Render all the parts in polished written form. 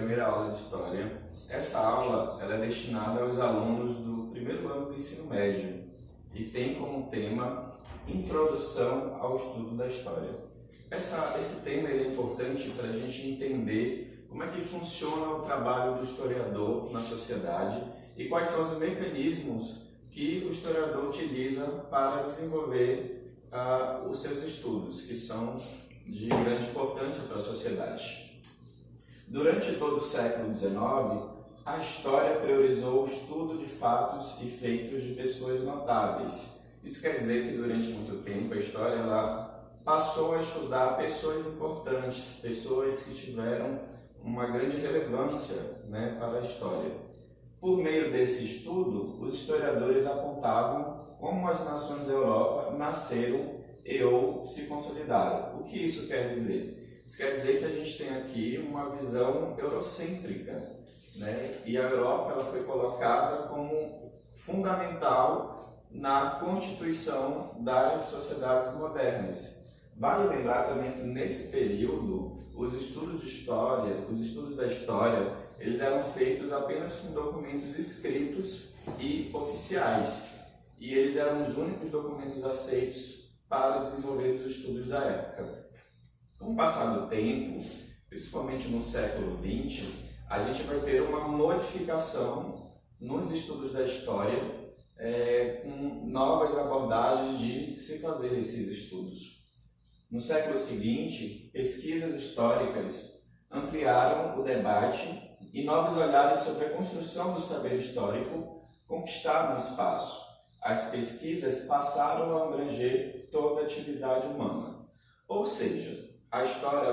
primeira aula de História. Essa aula ela é destinada aos alunos do primeiro ano do ensino médio e tem como tema Introdução ao Estudo da História. Esse tema é importante para a gente entender como é que funciona o trabalho do historiador na sociedade e quais são os mecanismos que o historiador utiliza para desenvolver os seus estudos, que são de grande importância para a sociedade. Durante todo o século XIX, a história priorizou o estudo de fatos e feitos de pessoas notáveis. Isso quer dizer que durante muito tempo a história ela passou a estudar pessoas importantes, pessoas que tiveram uma grande relevância, para a história. Por meio desse estudo, os historiadores apontavam como as nações da Europa nasceram ou se consolidaram. O que isso quer dizer? Isso quer dizer que a gente tem aqui uma visão eurocêntrica, e a Europa ela foi colocada como fundamental na constituição das sociedades modernas. Vale lembrar também que nesse período os estudos de história, os estudos da história, eles eram feitos apenas com documentos escritos e oficiais, e eles eram os únicos documentos aceitos para desenvolver os estudos da época. Com o passar do tempo, principalmente no século XX, a gente vai ter uma modificação nos estudos da história, com novas abordagens de se fazer esses estudos. No século seguinte, pesquisas históricas ampliaram o debate e novos olhares sobre a construção do saber histórico conquistaram espaço. As pesquisas passaram a abranger toda a atividade humana. Ou seja, a história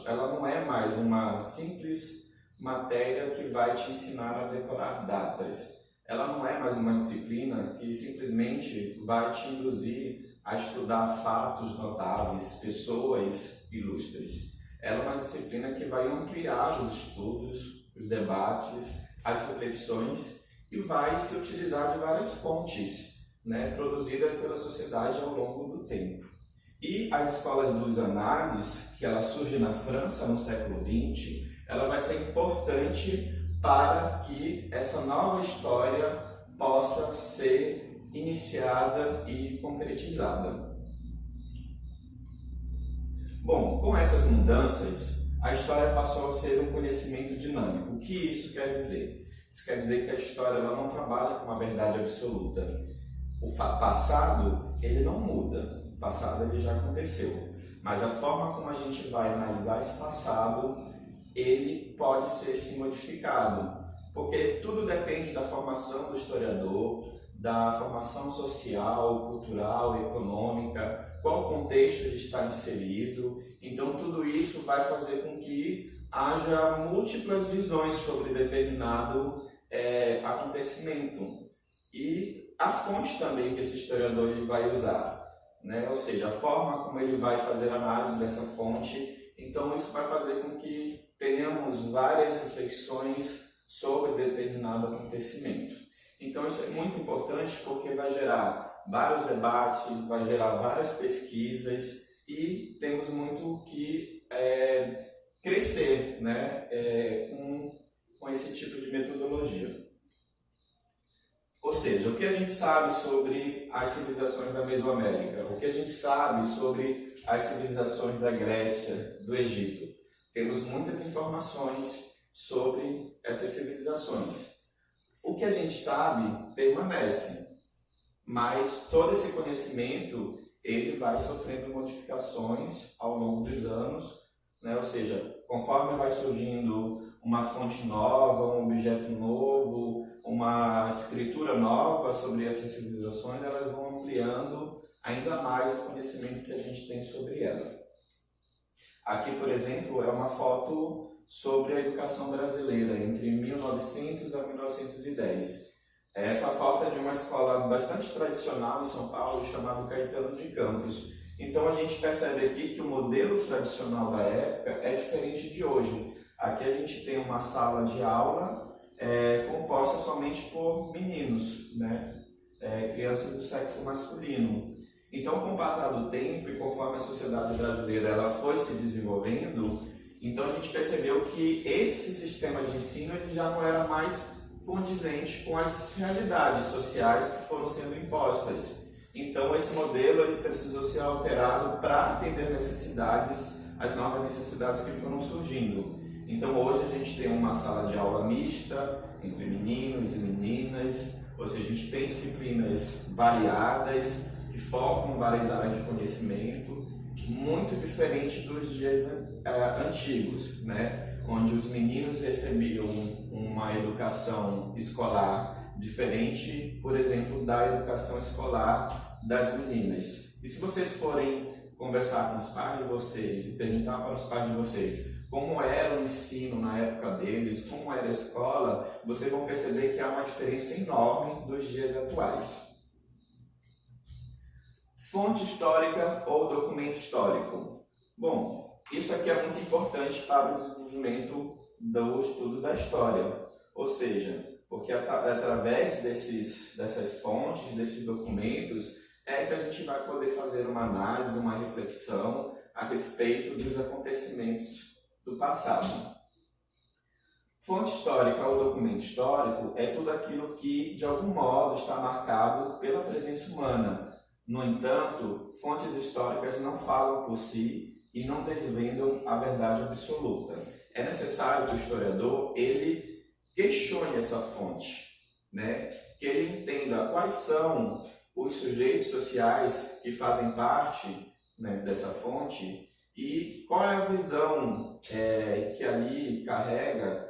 ela não é mais uma simples matéria que vai te ensinar a decorar datas. Ela não é mais uma disciplina que simplesmente vai te induzir a estudar fatos notáveis, pessoas ilustres. Ela é uma disciplina que vai ampliar os estudos, os debates, as reflexões e vai se utilizar de várias fontes, produzidas pela sociedade ao longo do tempo. E as escolas dos análises, que ela surge na França no século XX, ela vai ser importante para que essa nova história possa ser iniciada e concretizada. Bom, com essas mudanças, a história passou a ser um conhecimento dinâmico. O que isso quer dizer? Isso quer dizer que a história ela não trabalha com uma verdade absoluta. O passado, ele não muda. O passado ele já aconteceu. Mas a forma como a gente vai analisar esse passado, ele pode ser se modificado. Porque tudo depende da formação do historiador, da formação social, cultural, econômica, qual contexto ele está inserido. Então tudo isso vai fazer com que haja múltiplas visões sobre determinado acontecimento. E a fonte também que esse historiador ele vai usar, ou seja, a forma como ele vai fazer análise dessa fonte. Então isso vai fazer com que tenhamos várias reflexões sobre determinado acontecimento. Então isso é muito importante porque vai gerar vários debates, vai gerar várias pesquisas e temos muito que crescer com esse tipo de metodologia. Ou seja, o que a gente sabe sobre as civilizações da Mesoamérica? O que a gente sabe sobre as civilizações da Grécia, do Egito? Temos muitas informações sobre essas civilizações. O que a gente sabe permanece, mas todo esse conhecimento ele vai sofrendo modificações ao longo dos anos, ou seja, conforme vai surgindo uma fonte nova, um objeto novo, uma escritura nova sobre essas civilizações, elas vão ampliando ainda mais o conhecimento que a gente tem sobre ela. Aqui, por exemplo, é uma foto sobre a educação brasileira entre 1900 a 1910. Essa foto é de uma escola bastante tradicional em São Paulo, chamada Caetano de Campos. Então a gente percebe aqui que o modelo tradicional da época é diferente de hoje. Aqui a gente tem uma sala de aula composta somente por meninos, crianças do sexo masculino. Então, com o passar do tempo e conforme a sociedade brasileira ela foi se desenvolvendo, Então a gente percebeu que esse sistema de ensino ele já não era mais condizente com as realidades sociais que foram sendo impostas. Então esse modelo ele precisou ser alterado para atender as novas necessidades que foram surgindo. Então hoje a gente tem uma sala de aula mista entre meninos e meninas, ou seja, a gente tem disciplinas variadas que focam várias áreas de conhecimento, muito diferente dos dias antigos, né? Onde os meninos recebiam uma educação escolar diferente, por exemplo, da educação escolar das meninas. E se vocês forem conversar com os pais de vocês e perguntar para os pais de vocês como era o ensino na época deles, como era a escola, vocês vão perceber que há uma diferença enorme dos dias atuais. Fonte histórica ou documento histórico? Bom, isso aqui é muito importante para o desenvolvimento do estudo da história, ou seja, porque através dessas fontes, desses documentos, é que a gente vai poder fazer uma análise, uma reflexão a respeito dos acontecimentos do passado. Fonte histórica ou documento histórico é tudo aquilo que, de algum modo, está marcado pela presença humana. No entanto, fontes históricas não falam por si e não desvendam a verdade absoluta. É necessário que o historiador ele questione essa fonte, né? Que ele entenda quais são os sujeitos sociais que fazem parte, né, dessa fonte e qual é a visão que ali carrega,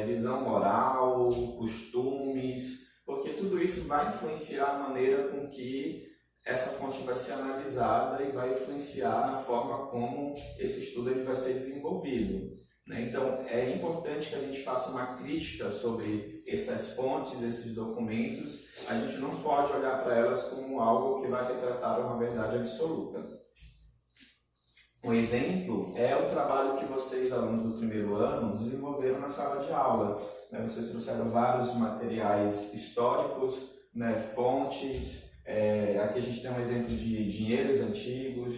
visão moral, costumes, porque tudo isso vai influenciar a maneira com que essa fonte vai ser analisada e vai influenciar na forma como esse estudo ele vai ser desenvolvido, né? Então, é importante que a gente faça uma crítica sobre essas fontes, esses documentos. A gente não pode olhar para elas como algo que vai retratar uma verdade absoluta. Um exemplo é o trabalho que vocês, alunos do primeiro ano, desenvolveram na sala de aula, né? Vocês trouxeram vários materiais históricos, né? Fontes. Aqui a gente tem um exemplo de dinheiros antigos,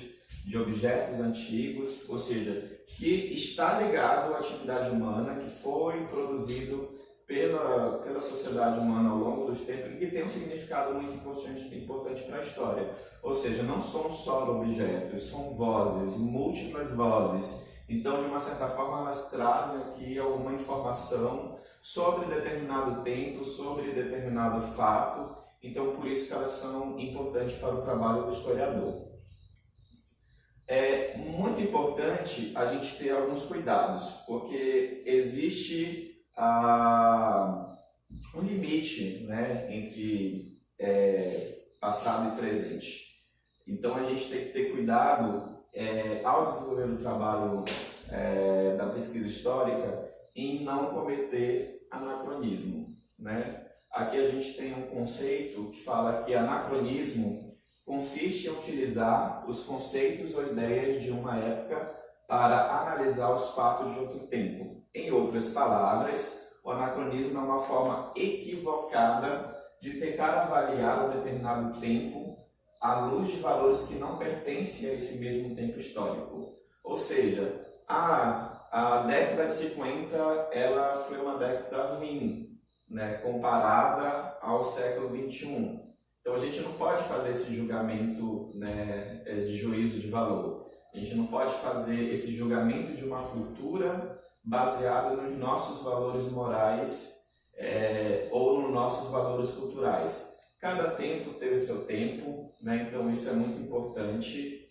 de objetos antigos, ou seja, que está ligado à atividade humana, que foi produzido pela sociedade humana ao longo dos tempos e que tem um significado muito importante para a história. Ou seja, não são só objetos, são vozes, múltiplas vozes. Então, de uma certa forma, elas trazem aqui alguma informação sobre determinado tempo, sobre determinado fato. Então, por isso que elas são importantes para o trabalho do historiador. É muito importante a gente ter alguns cuidados, porque existe um limite, né, entre passado e presente. Então, a gente tem que ter cuidado ao desenvolver o trabalho da pesquisa histórica em não cometer anacronismo, né? Aqui a gente tem um conceito que fala que anacronismo consiste em utilizar os conceitos ou ideias de uma época para analisar os fatos de outro tempo. Em outras palavras, o anacronismo é uma forma equivocada de tentar avaliar um determinado tempo à luz de valores que não pertencem a esse mesmo tempo histórico. Ou seja, a década de 50 ela foi uma década ruim, né, comparada ao século 21. Então a gente não pode fazer esse julgamento, né, de juízo de valor. A gente não pode fazer esse julgamento de uma cultura baseada nos nossos valores morais ou nos nossos valores culturais. Cada tempo tem o seu tempo, né? Então isso é muito importante.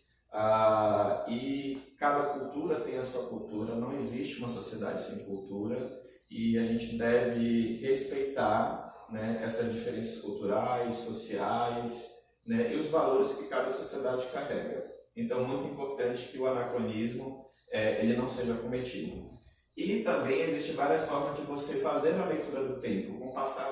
E cada cultura tem a sua cultura, não existe uma sociedade sem cultura e a gente deve respeitar, né, essas diferenças culturais, sociais, né, e os valores que cada sociedade carrega. Então, muito importante que o anacronismo ele não seja cometido. E também existem várias formas de você fazer a leitura do tempo. Com o passar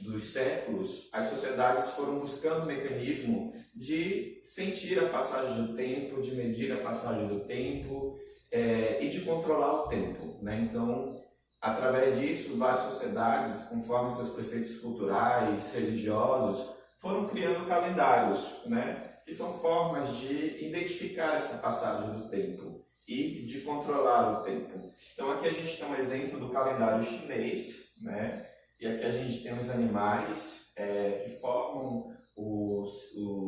dos séculos, as sociedades foram buscando mecanismo de sentir a passagem do tempo, de medir a passagem do tempo e de controlar o tempo, né? Então, através disso, várias sociedades, conforme seus preceitos culturais, religiosos, foram criando calendários, né? Que são formas de identificar essa passagem do tempo. e de controlar o tempo. Então aqui a gente tem um exemplo do calendário chinês, né? E aqui a gente tem os animais que formam o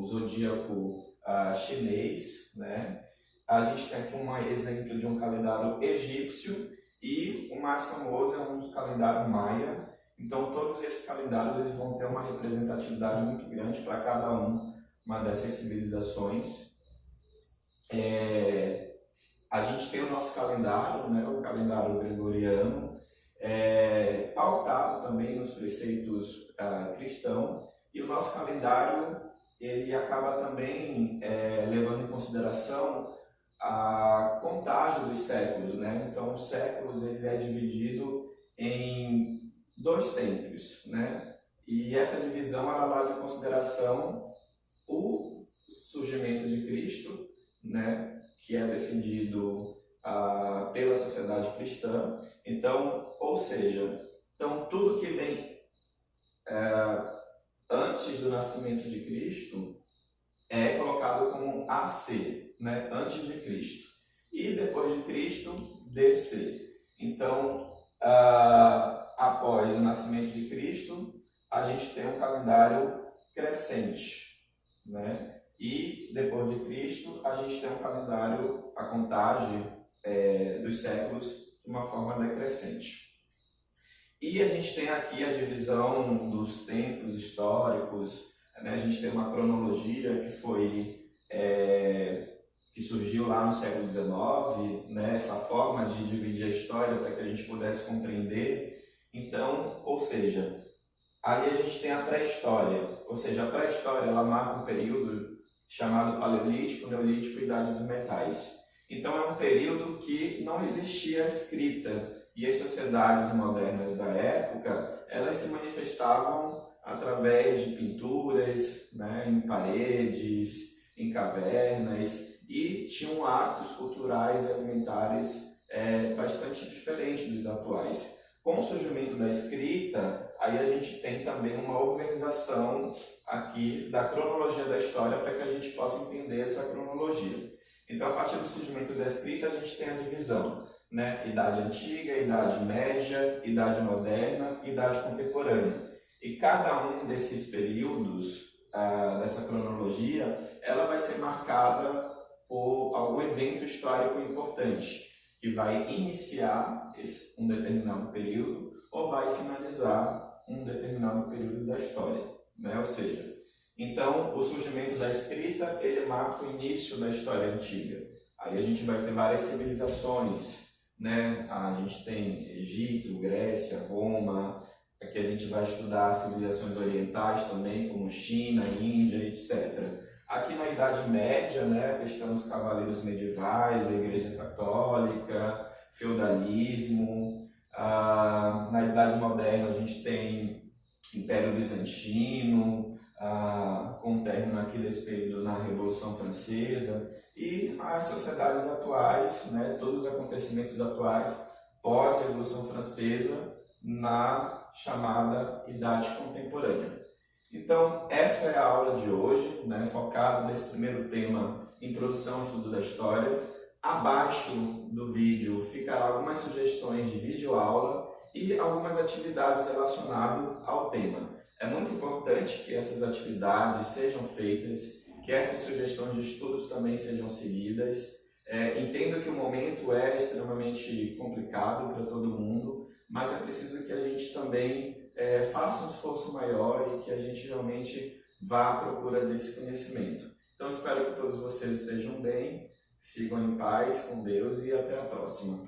zodíaco chinês, né? A gente tem aqui um exemplo de um calendário egípcio e o mais famoso é um calendário maia. Então todos esses calendários eles vão ter uma representatividade muito grande para cada uma dessas civilizações. A gente tem o nosso calendário, né, o calendário gregoriano, pautado também nos preceitos cristãos, e o nosso calendário ele acaba também levando em consideração a contagem dos séculos, né? Então, os séculos ele é dividido em 2 tempos, né? E essa divisão ela leva em consideração o surgimento de Cristo, né? Que é defendido pela sociedade cristã. Então, ou seja, tudo que vem antes do nascimento de Cristo é colocado como AC, né? Antes de Cristo. E depois de Cristo, DC. Então, após o nascimento de Cristo, a gente tem um calendário crescente, né? E depois de Cristo, a gente tem um calendário, a contagem dos séculos de uma forma decrescente. E a gente tem aqui a divisão dos tempos históricos, né? A gente tem uma cronologia que surgiu lá no século XIX, né? Essa forma de dividir a história para que a gente pudesse compreender. Então, ou seja, aí a gente tem a pré-história, ou seja, a pré-história ela marca um período chamado Paleolítico, Neolítico e Idade dos Metais. Então é um período que não existia escrita e as sociedades modernas da época elas se manifestavam através de pinturas, né, em paredes, em cavernas e tinham hábitos culturais e alimentares bastante diferentes dos atuais. Com o surgimento da escrita, aí a gente tem também uma organização aqui da cronologia da história para que a gente possa entender essa cronologia. Então, a partir do surgimento da escrita, a gente tem a divisão, né? Idade Antiga, Idade Média, Idade Moderna, Idade Contemporânea. E cada um desses períodos dessa cronologia, ela vai ser marcada por algum evento histórico importante, que vai iniciar um determinado período ou vai finalizar um determinado período da história, né? Ou seja, então o surgimento da escrita ele marca o início da história antiga. Aí a gente vai ter várias civilizações, né? A gente tem Egito, Grécia, Roma. Aqui a gente vai estudar civilizações orientais também, como China, Índia, etc. Aqui na Idade Média, né, a questão dos cavaleiros medievais, a Igreja Católica, feudalismo. Na Idade Moderna a gente tem Império Bizantino, com o término aqui desse período na Revolução Francesa. E as sociedades atuais, né, todos os acontecimentos atuais pós-Revolução Francesa na chamada Idade Contemporânea. Então, essa é a aula de hoje, né, focada nesse primeiro tema, Introdução ao Estudo da História. Abaixo do vídeo ficará algumas sugestões de videoaula e algumas atividades relacionadas ao tema. É muito importante que essas atividades sejam feitas, que essas sugestões de estudos também sejam seguidas. Entendo que o momento é extremamente complicado para todo mundo, mas é preciso que a gente também faça um esforço maior e que a gente realmente vá à procura desse conhecimento. Então espero que todos vocês estejam bem, sigam em paz com Deus e até a próxima.